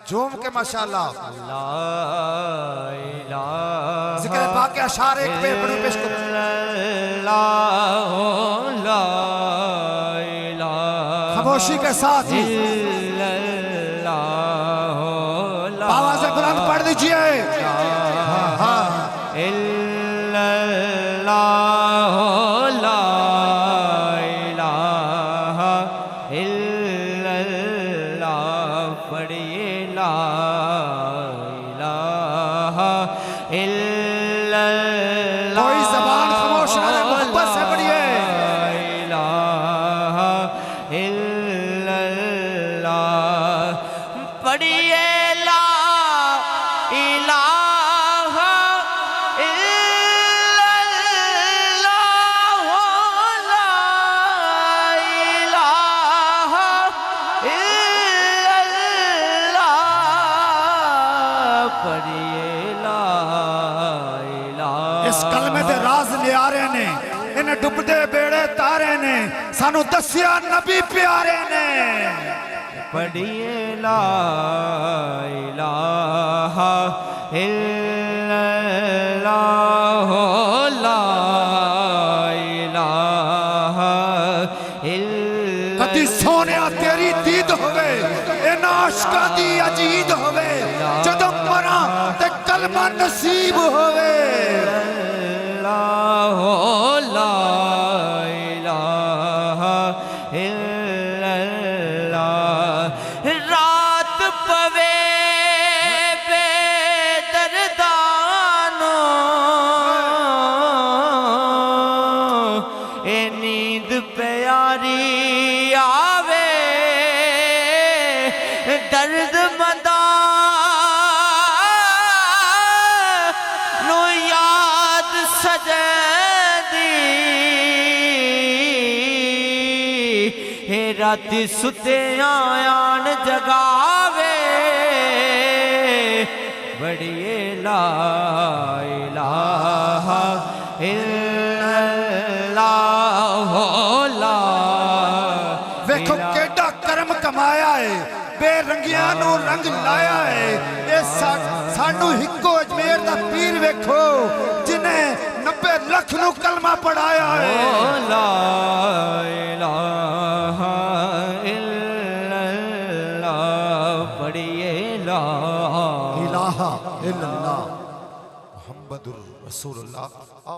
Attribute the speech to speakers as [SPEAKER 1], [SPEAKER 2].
[SPEAKER 1] جھوم کے ماشاءاللہ
[SPEAKER 2] لا الہ
[SPEAKER 1] ذکر پاک کے اشعار ایک پہ بڑی پیش کرو خاموشی کے ساتھ ہی آواز بلند پڑھ دیجئے کوئی زبان خاموش نہ رہے محبت سے پڑھیے
[SPEAKER 2] پڑھیے لا الہ الا اللہ لا الہ الا اللہ پڑھیے لا الہ
[SPEAKER 1] اس کلمے دے راز لیارے نے انہیں ڈبدے بیڑے تارے نے سانو دسیا نبی پیارے نے
[SPEAKER 2] پڑھیے لا الہ الا اللہ لا الہ الا
[SPEAKER 1] کدی سونیا تیری دید ہوئے ان عاشقہ دی عجید ہوئے جدو مرا تے کلمہ نصیب ہوئے
[SPEAKER 2] اللہ لا الہ الا اللہ رات پوے بے دردانو اے نیند پیاری آوے درد مندان نو یاد سجدی اے راتی ستے آیان جگاوے بڑھیے لا الہ الا اللہ لا
[SPEAKER 1] ویکھو کیڑا کرم کمایا ہے بے رنگیاں نو رنگ لایا ہے اے سانو ہکو اجمیر دا پیر ویکھو جنہیں 90 لکھ نو کلمہ پڑھایا ہے
[SPEAKER 2] لا الہ الا اللہ پڑھیے لا
[SPEAKER 1] الہ الا اللہ محمد الرسول اللہ